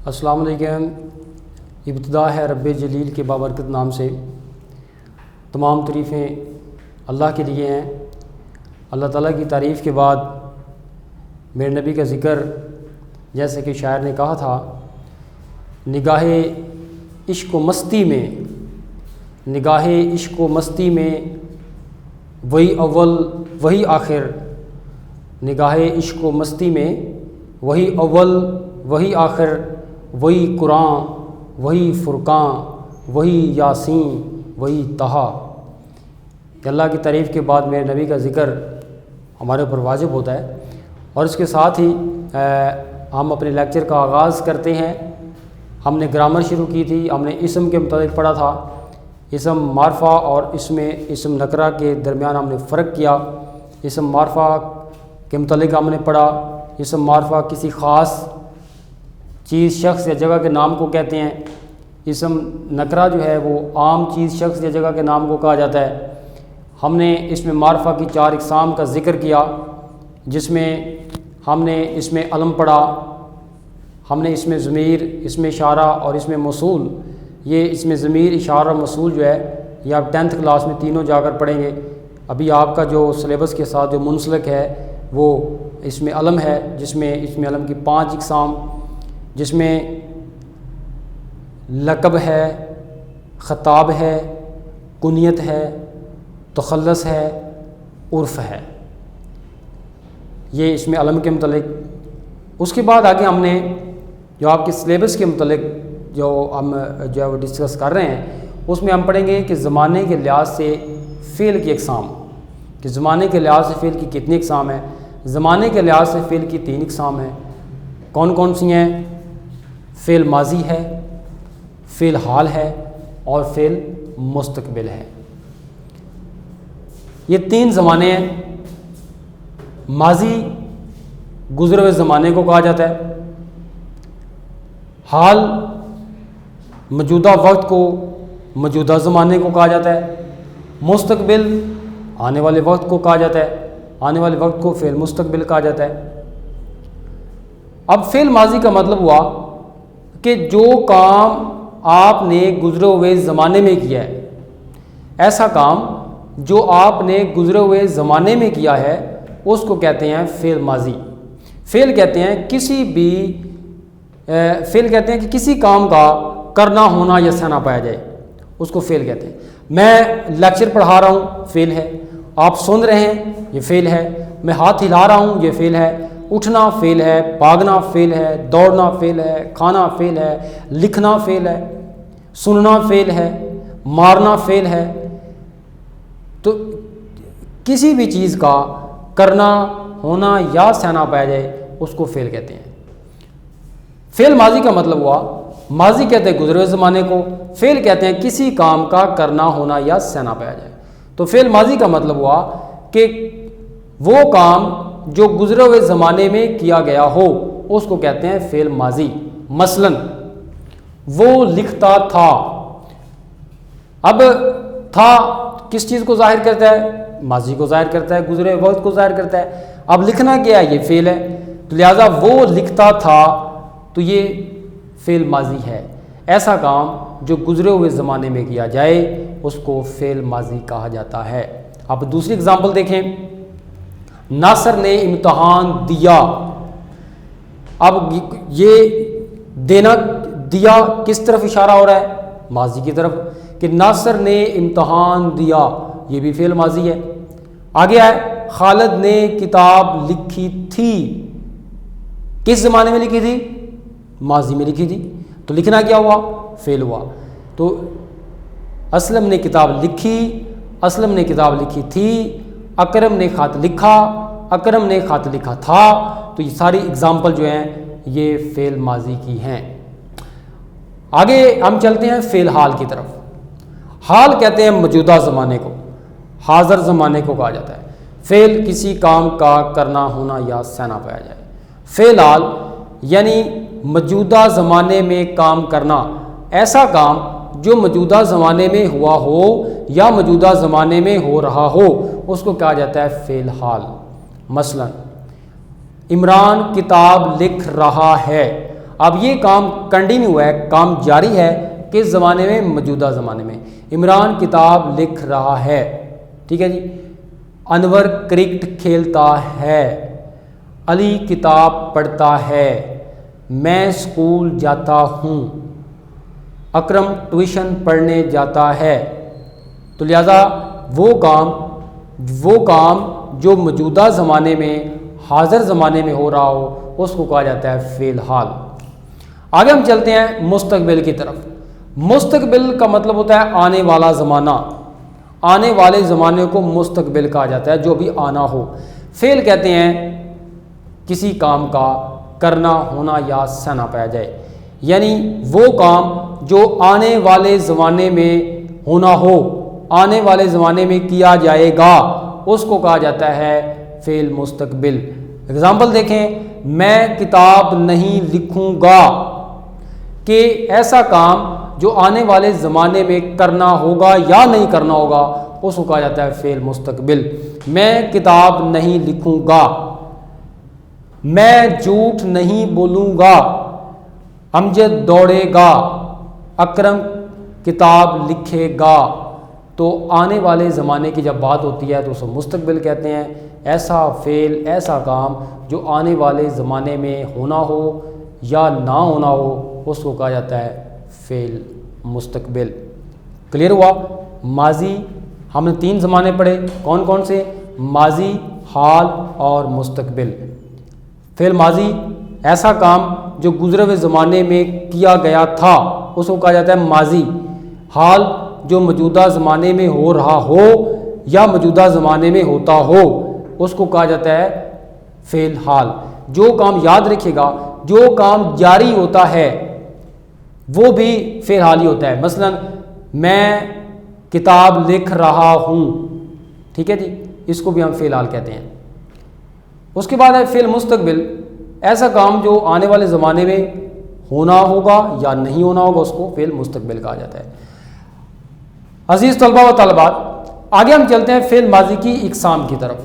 السلام علیکم۔ ابتدا ہے رب جلیل کے بابرکت نام سے۔ تمام تعریفیں اللہ کے لیے ہیں۔ اللہ تعالیٰ کی تعریف کے بعد میرے نبی کا ذکر، جیسے کہ شاعر نے کہا تھا، نگاہ عشق و مستی میں، نگاہ عشق و مستی میں وہی اول وہی آخر، نگاہ عشق و مستی میں وہی اول وہی آخر، وہی قرآن وہی فرقان وہی یاسین وہی طہا۔ کہ اللہ کی تعریف کے بعد میرے نبی کا ذکر ہمارے اوپر واجب ہوتا ہے، اور اس کے ساتھ ہی ہم اپنے لیکچر کا آغاز کرتے ہیں۔ ہم نے گرامر شروع کی تھی، ہم نے اسم کے متعلق پڑھا تھا، اسم معرفہ اور اسم نکرہ کے درمیان ہم نے فرق کیا۔ اسم معرفہ کے متعلق ہم نے پڑھا، اسم معرفہ کسی خاص چیز، شخص یا جگہ کے نام کو کہتے ہیں۔ اسم نکرہ جو ہے وہ عام چیز، شخص یا جگہ کے نام کو کہا جاتا ہے۔ ہم نے اسم معرفہ کی 4 اقسام کا ذکر کیا، جس میں ہم نے اسم علم پڑھا، ہم نے اسم ضمیر، اسم اشارہ اور اسم موصول۔ یہ اسم ضمیر، اشارہ، موصول جو ہے یہ آپ 10th کلاس میں تینوں جا کر پڑھیں گے۔ ابھی آپ کا جو سلیبس کے ساتھ جو منسلک ہے وہ اسم علم ہے، جس میں اسم علم کی 5 اقسام، جس میں لقب ہے، خطاب ہے، کنیت ہے، تخلص ہے، عرف ہے۔ یہ اسم علم کے متعلق۔ اس کے بعد آگے ہم نے جو آپ کے سلیبس کے متعلق جو ہم وہ ڈسکس کر رہے ہیں، اس میں ہم پڑھیں گے کہ زمانے کے لحاظ سے فعل کی اقسام، کہ زمانے کے لحاظ سے فعل کی کتنی اقسام ہیں۔ زمانے کے لحاظ سے فعل کی 3 اقسام ہیں۔ کون کون سی ہیں؟ فعل ماضی ہے، فعل حال ہے اور فعل مستقبل ہے۔ یہ 3 زمانے ہیں۔ ماضی گزرے ہوئے زمانے کو کہا جاتا ہے، حال موجودہ وقت کو، موجودہ زمانے کو کہا جاتا ہے، مستقبل آنے والے وقت کو کہا جاتا ہے، آنے والے وقت کو فعل مستقبل کہا جاتا ہے۔ اب فعل ماضی کا مطلب ہوا کہ جو کام آپ نے گزرے ہوئے زمانے میں کیا ہے، ایسا کام جو آپ نے گزرے ہوئے زمانے میں کیا ہے، اس کو کہتے ہیں فعل ماضی۔ فعل کہتے ہیں فعل کہتے ہیں کہ کسی کام کا کرنا، ہونا یا سہنا پایا جائے، اس کو فعل کہتے ہیں۔ میں لیکچر پڑھا رہا ہوں، فعل ہے۔ آپ سن رہے ہیں، یہ فعل ہے۔ میں ہاتھ ہلا رہا ہوں، یہ فعل ہے۔ اٹھنا فعل ہے، بھاگنا فعل ہے، دوڑنا فعل ہے، کھانا فعل ہے، لکھنا فعل ہے، سننا فعل ہے، مارنا فعل ہے۔ تو کسی بھی چیز کا کرنا، ہونا یا سہنا پایا جائے، اس کو فعل کہتے ہیں۔ فعل ماضی کا مطلب ہوا، ماضی کہتے ہیں گزرے ہوئے زمانے کو، فعل کہتے ہیں کسی کام کا کرنا، ہونا یا سہنا پایا جائے۔ تو فعل ماضی کا مطلب ہوا کہ وہ کام جو گزرے ہوئے زمانے میں کیا گیا ہو، اس کو کہتے ہیں فعل ماضی۔ مثلا وہ لکھتا تھا۔ اب تھا کس چیز کو ظاہر کرتا ہے؟ ماضی کو ظاہر کرتا ہے، گزرے ہوئے وقت کو ظاہر کرتا ہے۔ اب لکھنا کیا ہے؟ یہ فعل ہے، تو لہٰذا وہ لکھتا تھا، تو یہ فعل ماضی ہے۔ ایسا کام جو گزرے ہوئے زمانے میں کیا جائے، اس کو فعل ماضی کہا جاتا ہے۔ اب دوسری اگزامپل دیکھیں، ناصر نے امتحان دیا۔ اب یہ دینا، دیا کس طرف اشارہ ہو رہا ہے؟ ماضی کی طرف، کہ ناصر نے امتحان دیا، یہ بھی فعل ماضی ہے۔ آگے آئے، خالد نے کتاب لکھی تھی۔ کس زمانے میں لکھی تھی؟ ماضی میں لکھی تھی، تو لکھنا کیا ہوا؟ فعل ہوا۔ تو اسلم نے کتاب لکھی، اسلم نے کتاب لکھی تھی، اکرم نے خط لکھا، اکرم نے خط لکھا تھا۔ تو یہ ساری اگزامپل جو ہیں یہ فعل ماضی کی ہیں۔ آگے ہم چلتے ہیں فعل حال کی طرف۔ حال کہتے ہیں موجودہ زمانے کو، حاضر زمانے کو کہا جاتا ہے۔ فعل کسی کام کا کرنا، ہونا یا سہنا پایا جائے۔ فعل حال یعنی موجودہ زمانے میں کام کرنا، ایسا کام جو موجودہ زمانے میں ہوا ہو یا موجودہ زمانے میں ہو رہا ہو، اس کو کہا جاتا ہے فعل حال۔ مثلا عمران کتاب لکھ رہا ہے۔ اب یہ کام کنٹینیو ہے، کام جاری ہے کس زمانے میں؟ موجودہ زمانے میں۔ عمران کتاب لکھ رہا ہے، ٹھیک ہے جی۔ انور کرکٹ کھیلتا ہے، علی کتاب پڑھتا ہے، میں اسکول جاتا ہوں، اکرم ٹیوشن پڑھنے جاتا ہے۔ تو لہذا وہ کام جو موجودہ زمانے میں، حاضر زمانے میں ہو رہا ہو، اس کو کہا جاتا ہے فعل حال۔ آگے ہم چلتے ہیں مستقبل کی طرف۔ مستقبل کا مطلب ہوتا ہے آنے والا زمانہ، آنے والے زمانے کو مستقبل کہا جاتا ہے، جو بھی آنا ہو۔ فعل کہتے ہیں کسی کام کا کرنا، ہونا یا سنا پایا جائے، یعنی وہ کام جو آنے والے زمانے میں ہونا ہو، آنے والے زمانے میں کیا جائے گا، اس کو کہا جاتا ہے فعل مستقبل۔ اگزامپل دیکھیں، میں کتاب نہیں لکھوں گا، کہ ایسا کام جو آنے والے زمانے میں کرنا ہوگا یا نہیں کرنا ہوگا، اس کو کہا جاتا ہے فعل مستقبل۔ میں کتاب نہیں لکھوں گا، میں جھوٹ نہیں بولوں گا، امجد دوڑے گا، اکرم کتاب لکھے گا۔ تو آنے والے زمانے کی جب بات ہوتی ہے تو اسے مستقبل کہتے ہیں۔ ایسا فعل، ایسا کام جو آنے والے زمانے میں ہونا ہو یا نہ ہونا ہو، اس کو کہا جاتا ہے فعل مستقبل۔ کلیئر ہوا؟ ماضی ہم نے 3 زمانے پڑھے، کون کون سے؟ ماضی، حال اور مستقبل۔ فعل ماضی ایسا کام جو گزرے ہوئے زمانے میں کیا گیا تھا، اس کو کہا جاتا ہے ماضی۔ حال جو موجودہ زمانے میں ہو رہا ہو یا موجودہ زمانے میں ہوتا ہو، اس کو کہا جاتا ہے فعل حال۔ جو کام یاد رکھے گا، جو کام جاری ہوتا ہے وہ بھی فعل حال ہی ہوتا ہے۔ مثلا میں کتاب لکھ رہا ہوں، ٹھیک ہے جی، اس کو بھی ہم فعل حال کہتے ہیں۔ اس کے بعد ہے فعل مستقبل، ایسا کام جو آنے والے زمانے میں ہونا ہوگا یا نہیں ہونا ہوگا، اس کو فعل مستقبل کہا جاتا ہے۔ عزیز طلبہ و طالبات، آگے ہم چلتے ہیں فعل ماضی کی اقسام کی طرف۔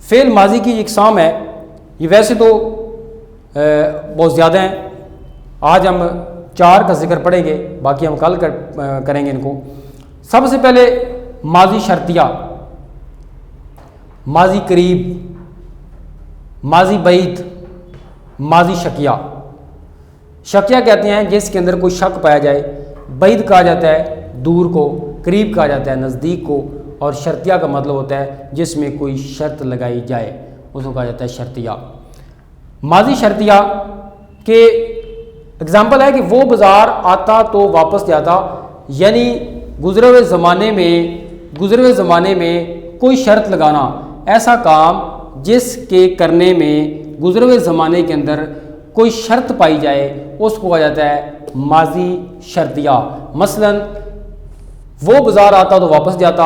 فعل ماضی کی اقسام ہے، یہ ویسے تو بہت زیادہ ہیں، آج ہم 4 کا ذکر پڑھیں گے، باقی ہم کل کریں گے ان کو۔ سب سے پہلے ماضی شرطیہ، ماضی قریب، ماضی بعید، ماضی شکیہ۔ شکیہ کہتے ہیں جس کے اندر کوئی شک پایا جائے، بعید کہا جاتا ہے دور کو، قریب کہا جاتا ہے نزدیک کو، اور شرطیہ کا مطلب ہوتا ہے جس میں کوئی شرط لگائی جائے، اس کو کہا جاتا ہے شرطیہ۔ ماضی شرطیہ کے اگزامپل ہے کہ وہ بازار آتا تو واپس جاتا، یعنی گزرے ہوئے زمانے میں کوئی شرط لگانا، ایسا کام جس کے کرنے میں گزرے ہوئے زمانے کے اندر کوئی شرط پائی جائے، اس کو کہا جاتا ہے ماضی شرطیہ۔ مثلا وہ بازار آتا تو واپس جاتا،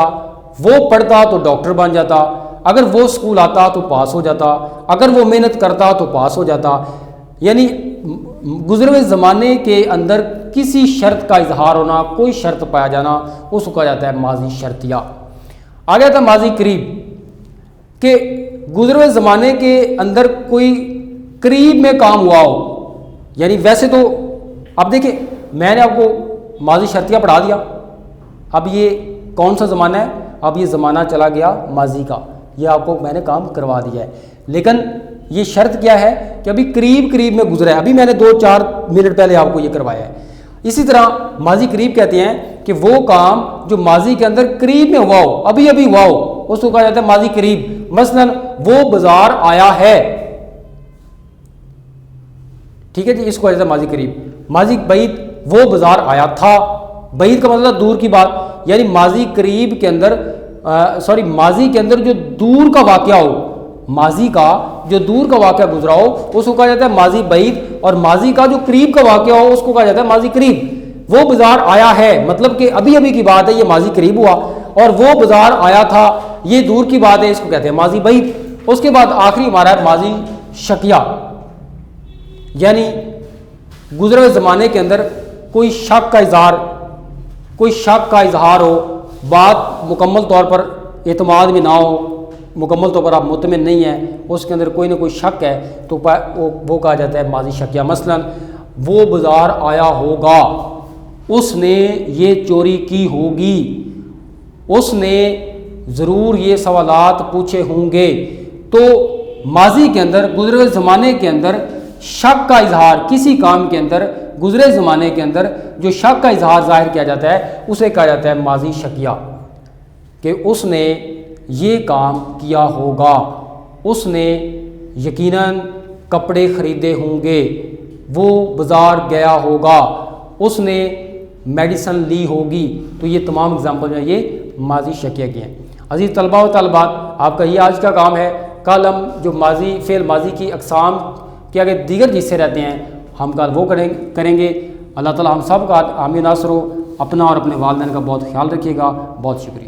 وہ پڑھتا تو ڈاکٹر بن جاتا، اگر وہ اسکول آتا تو پاس ہو جاتا، اگر وہ محنت کرتا تو پاس ہو جاتا، یعنی گزرے ہوئے زمانے کے اندر کسی شرط کا اظہار ہونا، کوئی شرط پایا جانا، اس کو کہا جاتا ہے ماضی شرطیہ۔ آگے آتا ہے ماضی قریب، کہ گزرے ہوئے زمانے کے اندر کوئی قریب میں کام ہوا ہو، یعنی ویسے تو اب دیکھیں میں نے آپ کو ماضی شرطیہ پڑھا دیا، اب یہ کون سا زمانہ ہے؟ اب یہ زمانہ چلا گیا ماضی کا، یہ آپ کو میں نے کام کروا دیا ہے، لیکن یہ شرط کیا ہے کہ ابھی قریب میں گزرا ہے، ابھی میں نے 2-4 منٹ پہلے آپ کو یہ کروایا ہے۔ اسی طرح ماضی قریب کہتے ہیں کہ وہ کام جو ماضی کے اندر قریب میں ہوا ہو، ابھی ہوا ہو، اس کو کہا جاتا ہے ماضی قریب۔ مثلا وہ بازار آیا ہے، ٹھیک ہے جی، اس کو کہا جاتا ہے ماضی قریب۔ ماضی بعید، وہ بازار آیا تھا، بعید کا مطلب دور کی بات، یعنی ماضی قریب کے اندر ماضی کے اندر جو دور کا واقعہ ہو، ماضی کا جو دور کا واقعہ گزرا ہو، اس کو کہا جاتا ہے ماضی بعید، اور ماضی کا جو قریب کا واقعہ ہو، اس کو کہا جاتا ہے ماضی قریب۔ وہ بازار آیا ہے مطلب کہ ابھی کی بات ہے، یہ ماضی قریب ہوا، اور وہ بازار آیا تھا یہ دور کی بات ہے، اس کو کہتے ہیں ماضی بعید۔ اس کے بعد آخری ہمارا ہے ماضی شکیہ، یعنی گزرے ہوئے زمانے کے اندر کوئی شک کا اظہار ہو، بات مکمل طور پر اعتماد میں نہ ہو، مکمل طور پر آپ مطمئن نہیں ہیں، اس کے اندر کوئی نہ کوئی شک ہے، تو وہ کہا جاتا ہے ماضی شکیہ۔ مثلا وہ بازار آیا ہوگا، اس نے یہ چوری کی ہوگی، اس نے ضرور یہ سوالات پوچھے ہوں گے۔ تو ماضی کے اندر، گزرے ہوئے زمانے کے اندر شک کا اظہار کسی کام کے اندر، گزرے زمانے کے اندر جو شک کا اظہار ظاہر کیا جاتا ہے اسے کہا جاتا ہے ماضی شکیہ، کہ اس نے یہ کام کیا ہوگا، اس نے یقیناً کپڑے خریدے ہوں گے، وہ بازار گیا ہوگا، اس نے میڈیسن لی ہوگی۔ تو یہ تمام اگزامپل جو ہیں یہ ماضی شکیہ کی ہیں۔ عزیز طلباء و طالبات، آپ کا یہ آج کا کام ہے۔ کل ہم جو ماضی، فعل ماضی کی اقسام کے آگے دیگر حصے رہتے ہیں ہم کل وہ کریں گے۔ اللہ تعالی ہم سب کا حامی ناصر ہو۔ اپنا اور اپنے والدین کا بہت خیال رکھیے گا۔ بہت شکریہ۔